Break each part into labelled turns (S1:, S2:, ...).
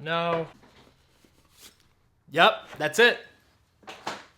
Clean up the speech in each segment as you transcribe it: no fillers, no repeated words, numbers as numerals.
S1: No. Yep, that's it.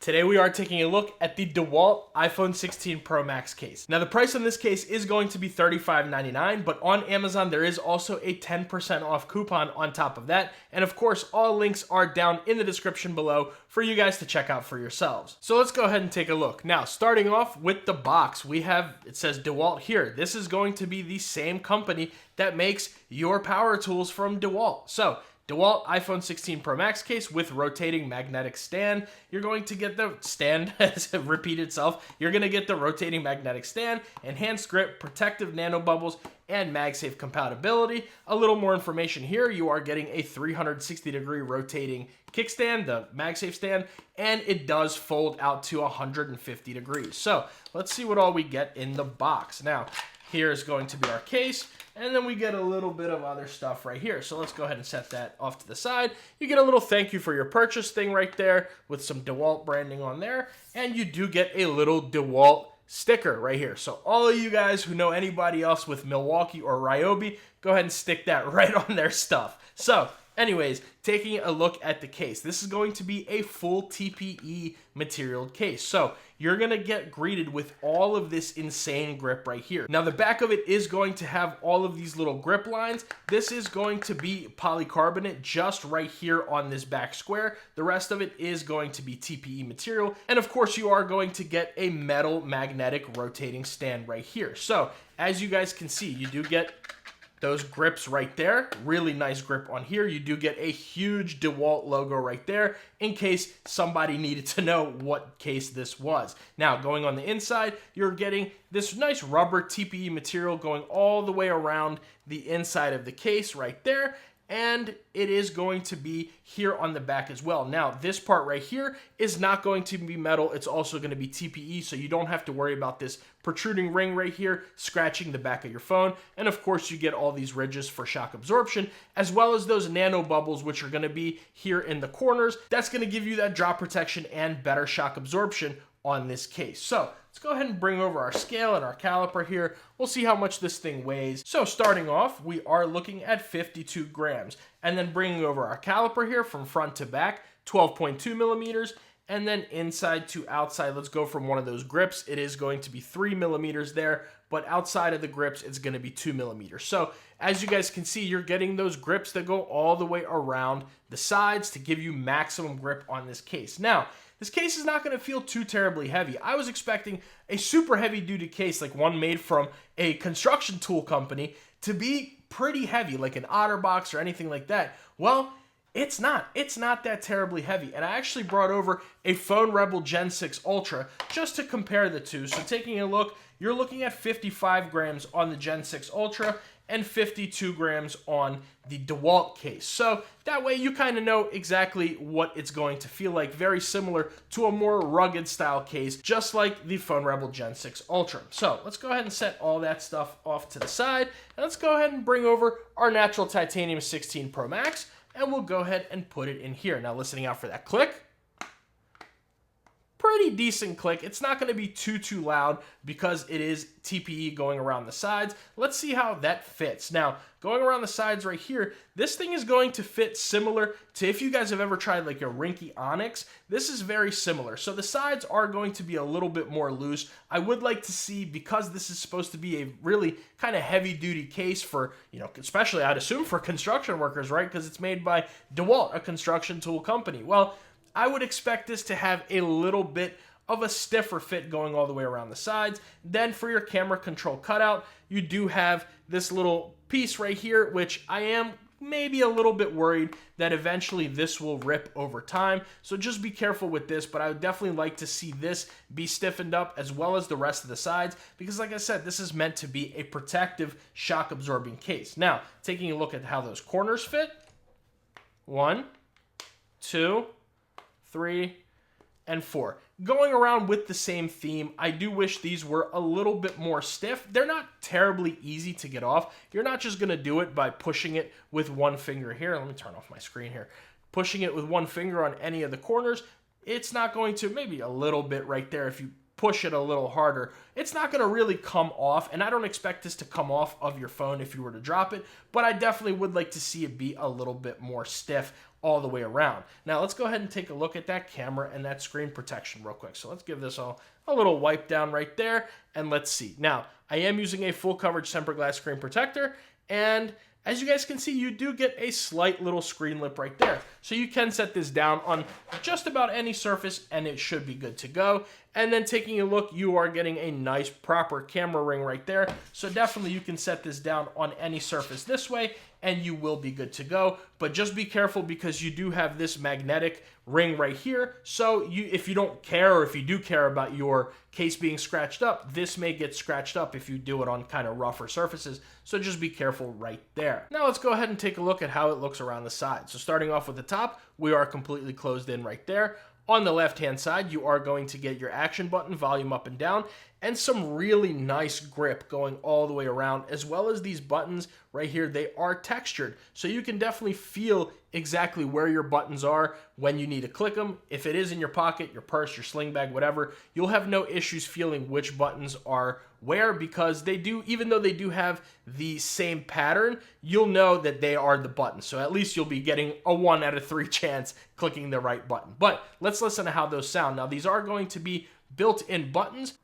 S1: Today we are taking a look at the DeWalt iPhone 16 Pro Max case. Now the price on this case is going to be $35.99, but on Amazon there is also a 10% off coupon on top of that. And of course, all links are down in the description below for you guys to check out for yourselves. So let's go ahead and take a look. Now, starting off with the box, it says DeWalt here. This is going to be the same company that makes your power tools from DeWalt. So DeWalt iPhone 16 Pro Max case with rotating magnetic stand. You're going to get the stand, as it repeats itself, you're going to get the rotating magnetic stand, enhanced grip, protective nano bubbles, and MagSafe compatibility. A little more information here. You are getting a 360-degree rotating kickstand, the MagSafe stand, and it does fold out to 150 degrees. So let's see what all we get in the box. Now, here's going to be our case. And then we get a little bit of other stuff right here. So let's go ahead and set that off to the side. You get a little thank you for your purchase thing right there with some DeWalt branding on there. And you do get a little DeWalt sticker right here. So all of you guys who know anybody else with Milwaukee or Ryobi, go ahead and stick that right on their stuff. So anyways, taking a look at the case. This is going to be a full TPE material case. So you're going to get greeted with all of this insane grip right here. Now the back of it is going to have all of these little grip lines. This is going to be polycarbonate just right here on this back square. The rest of it is going to be TPE material. And of course you are going to get a metal magnetic rotating stand right here. So as you guys can see, you do get those grips right there. Really nice grip on here. You do get a huge DeWalt logo right there in case somebody needed to know what case this was. Now, going on the inside, you're getting this nice rubber TPE material going all the way around the inside of the case right there. And it is going to be here on the back as well. Now, this part right here is not going to be metal. It's also going to be TPE, so you don't have to worry about this protruding ring right here scratching the back of your phone. And of course, you get all these ridges for shock absorption, as well as those nano bubbles, which are going to be here in the corners. That's going to give you that drop protection and better shock absorption on this case. So let's go ahead and bring over our scale and our caliper here. We'll see how much this thing weighs. So starting off, we are looking at 52 grams. And then bringing over our caliper here from front to back, 12.2 millimeters. And then inside to outside, let's go from one of those grips. It is going to be 3 millimeters there, but outside of the grips, it's going to be 2 millimeters. So as you guys can see, you're getting those grips that go all the way around the sides to give you maximum grip on this case. Now, this case is not going to feel too terribly heavy. I was expecting a super heavy duty case like one made from a construction tool company to be pretty heavy, like an OtterBox or anything like that. Well, it's not. It's not that terribly heavy. And I actually brought over a Phone Rebel Gen 6 Ultra just to compare the two. So taking a look, you're looking at 55 grams on the Gen 6 Ultra and 52 grams on the DeWalt case. So that way you kind of know exactly what it's going to feel like. Very similar to a more rugged style case, just like the Phone Rebel Gen 6 Ultra. So let's go ahead and set all that stuff off to the side. And let's go ahead and bring over our natural titanium 16 Pro Max. And we'll go ahead and put it in here. Now listening out for that click. Pretty decent click. It's not going to be too loud because it is TPE going around the sides. Let's see how that fits. Now, going around the sides right here, this thing is going to fit similar to if you guys have ever tried like a Rinky Onyx. This is very similar. So the sides are going to be a little bit more loose. I would like to see, because this is supposed to be a really kind of heavy duty case for, especially I'd assume for construction workers, right? Because it's made by DeWalt, a construction tool company. Well, I would expect this to have a little bit of a stiffer fit going all the way around the sides. Then for your camera control cutout, you do have this little piece right here, which I am maybe a little bit worried that eventually this will rip over time. So just be careful with this, but I would definitely like to see this be stiffened up as well as the rest of the sides, because like I said, this is meant to be a protective shock absorbing case. Now, taking a look at how those corners fit. 1, 2, 3, and 4. Going around with the same theme, I do wish these were a little bit more stiff. They're not terribly easy to get off. You're not just going to do it by pushing it with one finger here. Let me turn off my screen here. Pushing it with one finger on any of the corners. It's not going to, maybe a little bit right there if you push it a little harder, it's not going to really come off, and I don't expect this to come off of your phone if you were to drop it, but I definitely would like to see it be a little bit more stiff all the way around. Now let's go ahead and take a look at that camera and that screen protection real quick. So let's give this a little wipe down right there, and let's see. Now, I am using a full coverage tempered glass screen protector, and as you guys can see, you do get a slight little screen lip right there. So you can set this down on just about any surface and it should be good to go. And then taking a look, you are getting a nice proper camera ring right there. So definitely you can set this down on any surface this way and you will be good to go. But just be careful because you do have this magnetic ring right here. So if you don't care, or if you do care about your case being scratched up, this may get scratched up if you do it on kind of rougher surfaces. So just be careful right there. Now let's go ahead and take a look at how it looks around the side. So starting off with the top, we are completely closed in right there. On the left-hand side, you are going to get your action button, volume up and down, and some really nice grip going all the way around, as well as these buttons right here. They are textured, so you can definitely feel exactly where your buttons are when you need to click them. If it is in your pocket, your purse, your sling bag, whatever, you'll have no issues feeling which buttons are where, because they do, even though they do have the same pattern, you'll know that they are the buttons. So at least you'll be getting a 1 out of 3 chance clicking the right button. But let's listen to how those sound. Now, these are going to be built-in buttons.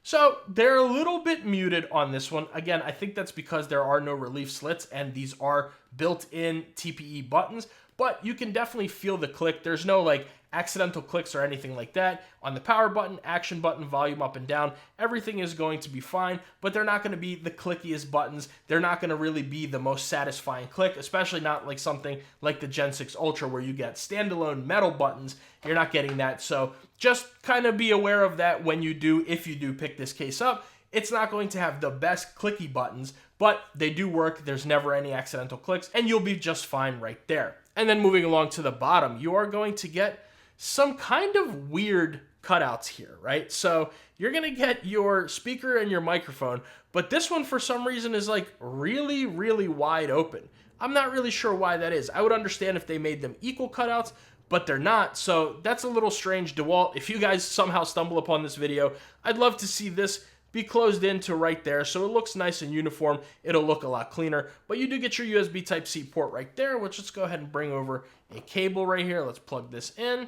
S1: So they're a little bit muted on this one. Again, I think that's because there are no relief slits and these are built-in TPE buttons, but you can definitely feel the click. There's no like accidental clicks or anything like that. On the power button, action button, volume up and down, everything is going to be fine, but they're not going to be the clickiest buttons. They're not going to really be the most satisfying click, especially not like something like the Gen 6 Ultra where you get standalone metal buttons. You're not getting that. So just kind of be aware of that when you do, if you do pick this case up. It's not going to have the best clicky buttons, but they do work. There's never any accidental clicks, and you'll be just fine right there. And then moving along to the bottom, you are going to get some kind of weird cutouts here, right? So you're going to get your speaker and your microphone, but this one for some reason is like really, really wide open. I'm not really sure why that is. I would understand if they made them equal cutouts, but they're not. So that's a little strange. DeWalt, if you guys somehow stumble upon this video, I'd love to see this be closed into right there so it looks nice and uniform. It'll look a lot cleaner, but you do get your USB Type-C port right there, which let's go ahead and bring over a cable right here. Let's plug this in.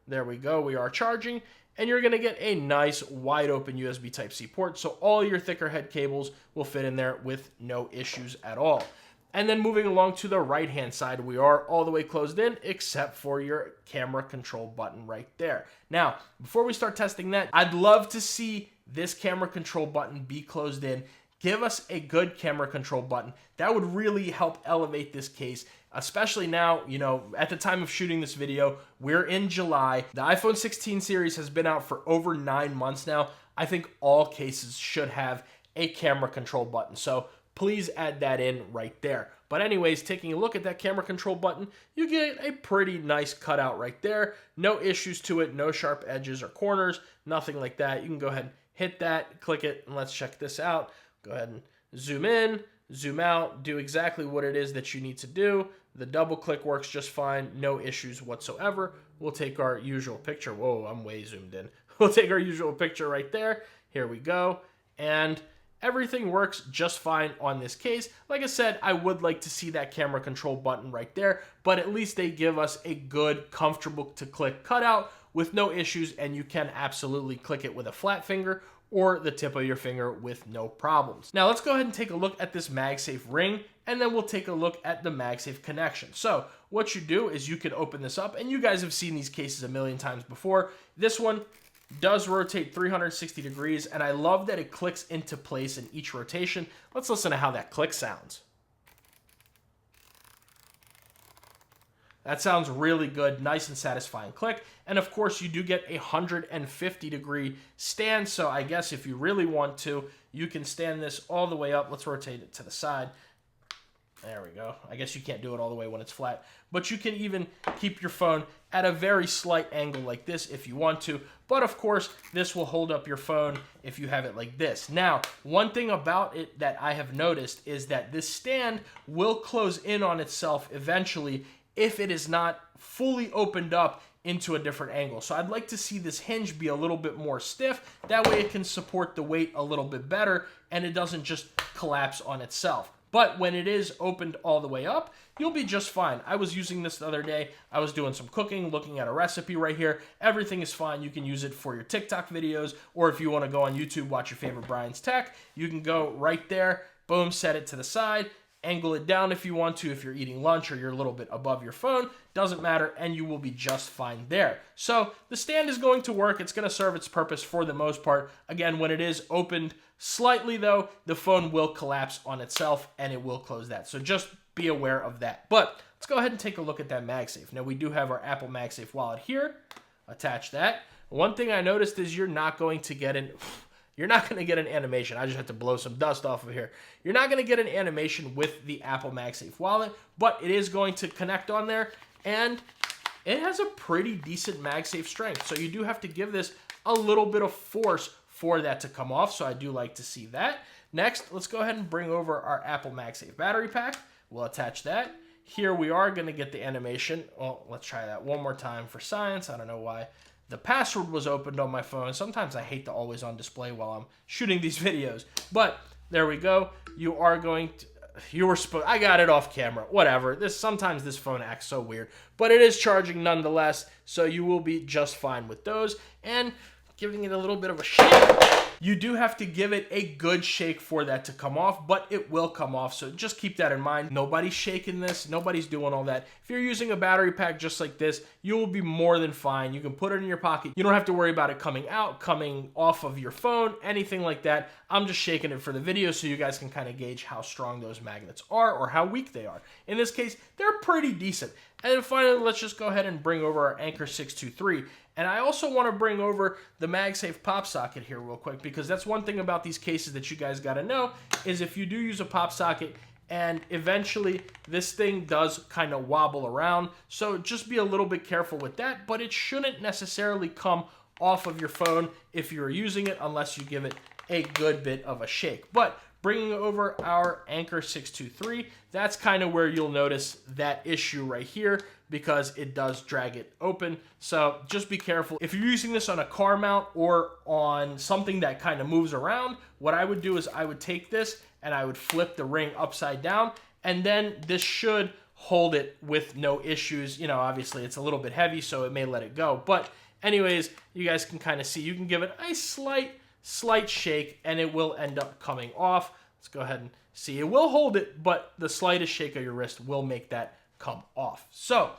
S1: There we go. We are charging, and you're going to get a nice wide open USB Type-C port, so all your thicker head cables will fit in there with no issues at all. And then moving along to the right-hand side, we are all the way closed in except for your camera control button right there. Now, before we start testing that, I'd love to see this camera control button be closed in. Give us a good camera control button. That would really help elevate this case, especially now, you know, at the time of shooting this video, we're in July. The iPhone 16 series has been out for over 9 months now. I think all cases should have a camera control button. So please add that in right there. But anyways, taking a look at that camera control button, you get a pretty nice cutout right there. No issues to it, no sharp edges or corners, nothing like that. You can go ahead and hit that, click it, and let's check this out. Go ahead and zoom in, zoom out, do exactly what it is that you need to do. The double click works just fine, no issues whatsoever. We'll take our usual picture. Whoa, I'm way zoomed in. We'll take our usual picture right there. Here we go. And everything works just fine on this case. Like I said, I would like to see that camera control button right there, but at least they give us a good, comfortable to click cutout with no issues, and you can absolutely click it with a flat finger or the tip of your finger with no problems. Now let's go ahead and take a look at this MagSafe ring, and then we'll take a look at the MagSafe connection. So what you do is you can open this up, and you guys have seen these cases a million times before. This one does rotate 360 degrees, and I love that it clicks into place in each rotation. Let's listen to how that click sounds. That sounds really good, nice and satisfying click. And of course, you do get a 150-degree stand, so I guess if you really want to, you can stand this all the way up. Let's rotate it to the side. There we go. I guess you can't do it all the way when it's flat, but you can even keep your phone at a very slight angle like this if you want to. But of course, this will hold up your phone if you have it like this. Now, one thing about it that I have noticed is that this stand will close in on itself eventually if it is not fully opened up into a different angle. So I'd like to see this hinge be a little bit more stiff. That way it can support the weight a little bit better and it doesn't just collapse on itself. But when it is opened all the way up, you'll be just fine. I was using this the other day. I was doing some cooking, looking at a recipe right here. Everything is fine. You can use it for your TikTok videos, or if you want to go on YouTube, watch your favorite Brian's Tech, you can go right there, boom, set it to the side, angle it down if you want to, if you're eating lunch or you're a little bit above your phone, doesn't matter, and you will be just fine there. So the stand is going to work. It's going to serve its purpose for the most part. Again, when it is opened slightly though, the phone will collapse on itself and it will close that. So just be aware of that. But let's go ahead and take a look at that MagSafe. Now we do have our Apple MagSafe wallet here. Attach that. One thing I noticed is you're not going to get an animation. I just had to blow some dust off of here. You're not going to get an animation with the Apple MagSafe wallet, but it is going to connect on there, and it has a pretty decent MagSafe strength. So you do have to give this a little bit of force for that to come off, so I do like to see that. Next, let's go ahead and bring over our Apple MagSafe battery pack. We'll attach that. Here we are going to get the animation. Well, let's try that one more time for science. I don't know why the password was opened on my phone. Sometimes I hate the always on display while I'm shooting these videos. But there we go. You are going to, I got it off camera, whatever. Sometimes this phone acts so weird, but it is charging nonetheless. So you will be just fine with those. And giving it a little bit of a shake. You do have to give it a good shake for that to come off, but it will come off, so just keep that in mind. Nobody's shaking this. Nobody's doing all that. If you're using a battery pack just like this, you will be more than fine. You can put it in your pocket. You don't have to worry about it coming out, coming off of your phone, anything like that. I'm just shaking it for the video so you guys can kind of gauge how strong those magnets are or how weak they are. In this case, they're pretty decent. And then finally, let's just go ahead and bring over our Anker 623. And I also want to bring over the MagSafe pop socket here real quick, because that's one thing about these cases that you guys got to know is if you do use a pop socket and eventually this thing does kind of wobble around. So just be a little bit careful with that, but it shouldn't necessarily come off of your phone if you're using it unless you give it a good bit of a shake. But bringing over our Anker 623, that's kind of where you'll notice that issue right here because it does drag it open. So just be careful. If you're using this on a car mount or on something that kind of moves around, what I would do is I would take this and I would flip the ring upside down, and then this should hold it with no issues. You know, obviously it's a little bit heavy, so it may let it go. But anyways, you guys can kind of see, you can give it a slight shake and it will end up coming off. Let's go ahead and see. It will hold it, but the slightest shake of your wrist will make that come off. So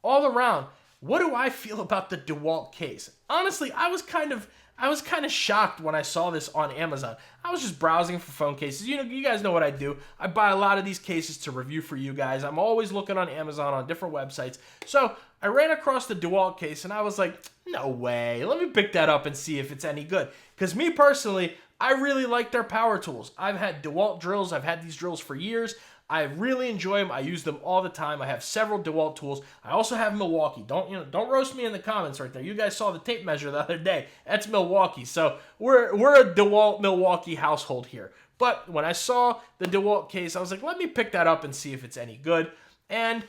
S1: all around, what do I feel about the DeWalt case? Honestly, I was kind of shocked when I saw this on Amazon. I was just browsing for phone cases. You know, you guys know what I do. I buy a lot of these cases to review for you guys. I'm always looking on Amazon on different websites. So I ran across the DeWalt case and I was like, no way. Let me pick that up and see if it's any good. Because me personally, I really like their power tools. I've had DeWalt drills. I've had these drills for years. I really enjoy them. I use them all the time. I have several DeWalt tools. I also have Milwaukee. Don't roast me in the comments right there. You guys saw the tape measure the other day. That's Milwaukee. So we're a DeWalt Milwaukee household here. But when I saw the DeWalt case, I was like, let me pick that up and see if it's any good. And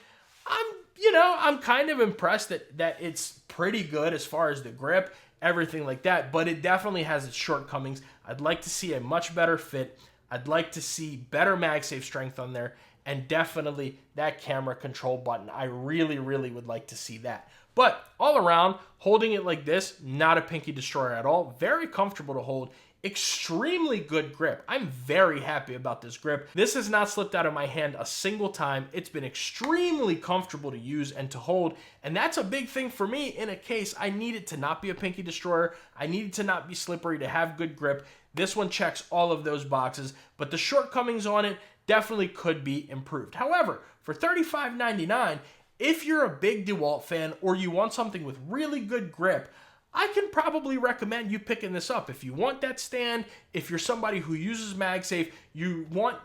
S1: I'm kind of impressed that it's pretty good as far as the grip, everything like that. But it definitely has its shortcomings. I'd like to see a much better fit. I'd like to see better MagSafe strength on there, and definitely that camera control button. I really, really would like to see that. But all around, holding it like this, not a pinky destroyer at all. Very comfortable to hold. Extremely good grip. I'm very happy about this grip. This has not slipped out of my hand a single time. It's been extremely comfortable to use and to hold, and that's a big thing for me in a case. I need it to not be a pinky destroyer. I need it to not be slippery, to have good grip. This one checks all of those boxes, but the shortcomings on it definitely could be improved. However, for $35.99, if you're a big DeWalt fan or you want something with really good grip, I can probably recommend you picking this up. If you want that stand, if you're somebody who uses MagSafe, you want,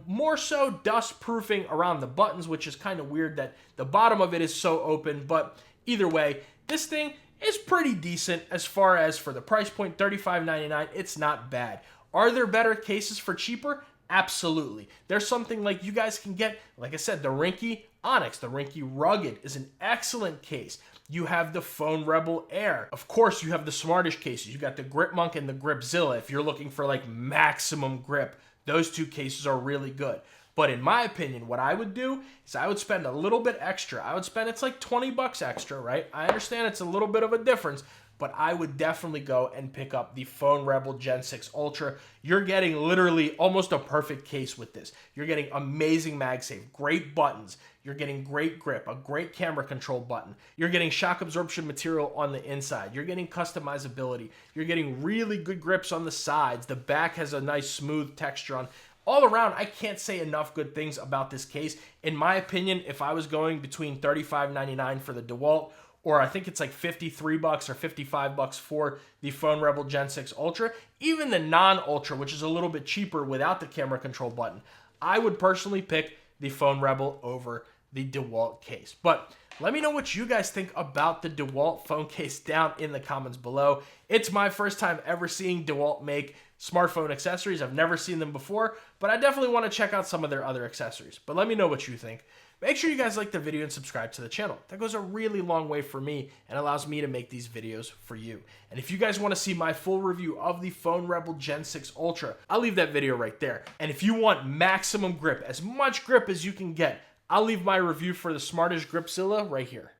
S1: more so dust proofing around the buttons, which is kind of weird that the bottom of it is so open, but either way, this thing is pretty decent as far as for the price point, $35.99. It's not bad. Are there better cases for cheaper? Absolutely. There's something like you guys can get, like I said, the Rinky Onyx. The Rinky Rugged is an excellent case. You have the Phone Rebel Air. Of course, you have the smartish cases. You got the Grip Monk and the Gripzilla. If you're looking for like maximum grip, those two cases are really good. But in my opinion, what I would do is I would spend a little bit extra. I would spend, it's like 20 bucks extra, right? I understand it's a little bit of a difference, but I would definitely go and pick up the Phone Rebel Gen 6 Ultra. You're getting literally almost a perfect case with this. You're getting amazing MagSafe, great buttons. You're getting great grip, a great camera control button. You're getting shock absorption material on the inside. You're getting customizability. You're getting really good grips on the sides. The back has a nice smooth texture on. All around, I can't say enough good things about this case. In my opinion, if I was going between $35.99 for the DeWalt, or I think it's like 53 bucks or 55 bucks for the Phone Rebel Gen 6 Ultra, even the non-Ultra, which is a little bit cheaper without the camera control button, I would personally pick the Phone Rebel over the DeWalt case. But let me know what you guys think about the DeWalt phone case down in the comments below. It's my first time ever seeing DeWalt make smartphone accessories. I've never seen them before, but I definitely want to check out some of their other accessories. But let me know what you think. Make sure you guys like the video and subscribe to the channel. That goes a really long way for me and allows me to make these videos for you. And if you guys want to see my full review of the Phone Rebel Gen 6 Ultra, I'll leave that video right there. And if you want maximum grip, as much grip as you can get, I'll leave my review for the smartish Gripzilla right here.